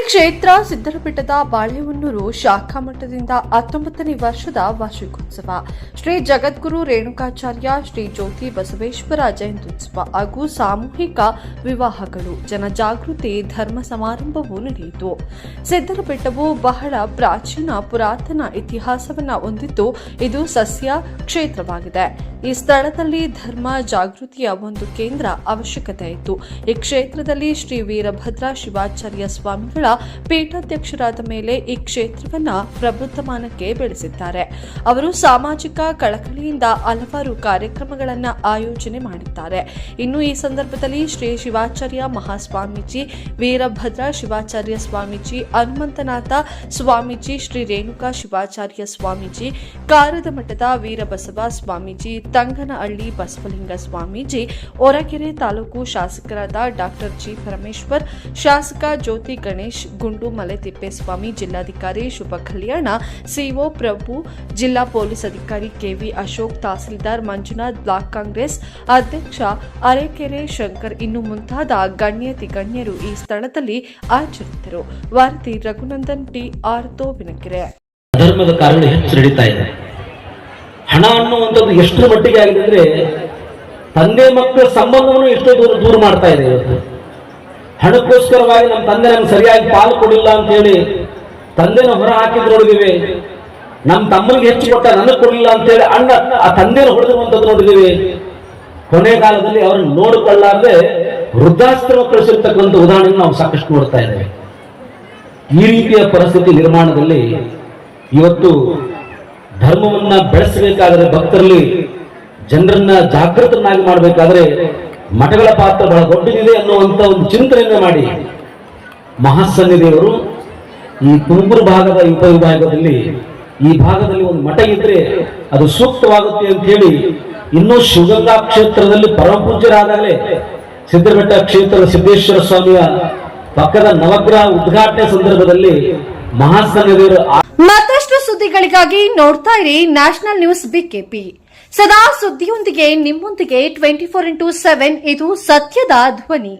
ಕ್ಷೇತ್ರ ಸಿದ್ದರಬೆಟ್ಟದ ಬಾಳೆಹೊನ್ನೂರು ಶಾಖಾ ಮಠದಿಂದ 19ನೇ ವರ್ಷದ ವಾರ್ಷಿಕೋತ್ಸವ, ಶ್ರೀ ಜಗದ್ಗುರು ರೇಣುಕಾಚಾರ್ಯ ಶ್ರೀ ಜ್ಯೋತಿ ಬಸವೇಶ್ವರ ಜಯಂತ್ಯುತ್ಸವ ಹಾಗೂ ಸಾಮೂಹಿಕ ವಿವಾಹಗಳು, ಜನಜಾಗೃತಿ ಧರ್ಮ ಸಮಾರಂಭವು ನಡೆಯಿತು. ಸಿದ್ದರಬೆಟ್ಟವು ಬಹಳ ಪ್ರಾಚೀನ ಪುರಾತನ ಇತಿಹಾಸವನ್ನು ಹೊಂದಿದ್ದು, ಇದು ಸಸ್ಯ ಕ್ಷೇತ್ರವಾಗಿದೆ. ಈ ಸ್ಥಳದಲ್ಲಿ ಧರ್ಮ ಜಾಗೃತಿಯ ಒಂದು ಕೇಂದ್ರ ಅವಶ್ಯಕತೆ ಇತ್ತು. ಈ ಕ್ಷೇತ್ರದಲ್ಲಿ ಶ್ರೀ ವೀರಭದ್ರ ಶಿವಾಚಾರ್ಯ ಸ್ವಾಮಿಗಳ ಪೀಠಾಧ್ಯಕ್ಷರಾದ ಮೇಲೆ ಈ ಕ್ಷೇತ್ರವನ್ನ ಪ್ರಬುದ್ಧಮಾನಕ್ಕೆ ಬೆಳೆಸಿದ್ದಾರೆ. ಅವರು ಸಾಮಾಜಿಕ ಕಳಕಳಿಯಿಂದ ಹಲವಾರು ಕಾರ್ಯಕ್ರಮಗಳನ್ನು ಆಯೋಜನೆ ಮಾಡಿದ್ದಾರೆ. ಇನ್ನು ಈ ಸಂದರ್ಭದಲ್ಲಿ ಶ್ರೀ ಶಿವಾಚಾರ್ಯ ಮಹಾಸ್ವಾಮೀಜಿ, ವೀರಭದ್ರ ಶಿವಾಚಾರ್ಯ ಸ್ವಾಮೀಜಿ, ಹನುಮಂತನಾಥ ಸ್ವಾಮೀಜಿ, ಶ್ರೀ ರೇಣುಕಾ ಶಿವಾಚಾರ್ಯ ಸ್ವಾಮೀಜಿ, ಕಾರದ ಮಠದ ವೀರಬಸವ ಸ್ವಾಮೀಜಿ, ತಂಗನಹಳ್ಳಿ ಬಸವಲಿಂಗ ಸ್ವಾಮೀಜಿ, ಹೊರಕೆರೆ ತಾಲೂಕು ಶಾಸಕರಾದ ಡಾಕ್ಟರ್ ಜಿ ಪರಮೇಶ್ವರ್, ಶಾಸಕ ಜ್ಯೋತಿ ಗಣೇಶ್, ಗುಂಡು ಮಲೆತಿಪ್ಪೇಸ್ವಾಮಿ, ಜಿಲ್ಲಾಧಿಕಾರಿ ಶುಭ ಕಲ್ಯಾಣ, ಸಿಒ ಪ್ರಭು, ಜಿಲ್ಲಾ ಪೊಲೀಸ್ ಅಧಿಕಾರಿ ಕೆವಿ ಅಶೋಕ್, ತಹಸೀಲ್ದಾರ್ ಮಂಜುನಾಥ್, ಬ್ಲಾಕ್ ಕಾಂಗ್ರೆಸ್ ಅಧ್ಯಕ್ಷ ಅರೆಕೆರೆ ಶಂಕರ್ ಇನ್ನು ಮುಂತಾದ ಗಣ್ಯರು ಈ ಸ್ಥಳದಲ್ಲಿ ಹಾಜರಿದ್ದರು. ವರದಿ ರಘುನಂದನ್ ಟಿ ಆರ್ ತೋಬಿನಕೆರೆ. ಧರ್ಮದ ಕಾರಣ ಹೆಚ್ಚು ನಡೀತಾ ಇದೆ. ಹಣ ಅನ್ನುವಂಥದ್ದು ಎಷ್ಟರ ಮಟ್ಟಿಗೆ ಆಗಿದೆ ಅಂದ್ರೆ ತಂದೆ ಮಕ್ಕಳ ಸಂಬಂಧವನ್ನು ಎಷ್ಟೋ ದೂರ ಮಾಡ್ತಾ ಇದೆ. ಇವತ್ತು ಹಣಕ್ಕೋಸ್ಕರವಾಗಿ ನಮ್ಮ ತಂದೆ ನಮ್ಗೆ ಸರಿಯಾಗಿ ಪಾಲು ಕೊಡಿಲ್ಲ ಅಂತ ಹೇಳಿ ತಂದೆನ ಹೊರ ಹಾಕಿದ್ ನೋಡಿದೀವಿ. ನಮ್ಮ ತಮ್ಮನಿಗೆ ಹೆಚ್ಚು ಕೊಟ್ಟ ನನಗೆ ಕೊಡಲಿಲ್ಲ ಅಂತ ಹೇಳಿ ಅಣ್ಣ ಆ ತಂದೆನ ಹೊಡೆದಿರುವಂಥದ್ದು ನೋಡಿದೀವಿ. ಕೊನೆ ಕಾಲದಲ್ಲಿ ಅವ್ರನ್ನ ನೋಡಿಕೊಳ್ಳಾರ್ದೆ ವೃದ್ಧಾಶ್ರಮ ಕಳಿಸಿರ್ತಕ್ಕಂಥ ಉದಾಹರಣೆ ನಾವು ಸಾಕಷ್ಟು ನೋಡ್ತಾ ಇದ್ದೇವೆ. ಈ ರೀತಿಯ ಪರಿಸ್ಥಿತಿ ನಿರ್ಮಾಣದಲ್ಲಿ ಇವತ್ತು ಧರ್ಮವನ್ನ ಬೆಳೆಸಬೇಕಾದರೆ, ಭಕ್ತರಲ್ಲಿ ಜನರನ್ನ ಜಾಗೃತರನ್ನಾಗಿ ಮಾಡಬೇಕಾದ್ರೆ ಮಠಗಳ ಪಾತ್ರ ಬಹಳ ದೊಡ್ಡದಿದೆ ಅನ್ನುವಂಥ ಒಂದು ಚಿಂತನೆಯನ್ನ ಮಾಡಿ ಮಹಾಸನ್ನಿಧಿಯವರು ಈ ತುಮಕೂರು ಭಾಗದ ಉಪವಿಭಾಗದಲ್ಲಿ ಈ ಭಾಗದಲ್ಲಿ ಒಂದು ಮಠ ಇದ್ರೆ ಅದು ಸೂಕ್ತವಾಗುತ್ತೆ ಅಂತ ಹೇಳಿ, ಇನ್ನೂ ಶಿವಗಂಗಾ ಕ್ಷೇತ್ರದಲ್ಲಿ ಪರಮ ಪೂಜ್ಯರಾದಾಗಲೇ ಸಿದ್ದರಬೆಟ್ಟ ಕ್ಷೇತ್ರದ ಸಿದ್ದೇಶ್ವರ ಸ್ವಾಮಿಯ ಪಕ್ಕದ ನವಗ್ರಹ ಉದ್ಘಾಟನೆ ಸಂದರ್ಭದಲ್ಲಿ ಮಹಾಸನ್ನಿಧಿಯವರು ಮತ್ತಷ್ಟು ಸುದ್ದಿಗಳಿಗಾಗಿ ನೋಡ್ತಾ ಇರಿ ನ್ಯಾಷನಲ್ ನ್ಯೂಸ್ ಬಿಕೆಪಿ. ಸದಾ ಸುದ್ದಿಯೊಂದಿಗೆ ನಿಮ್ಮೊಂದಿಗೆ 24x7. ಇದು ಸತ್ಯದ ಧ್ವನಿ.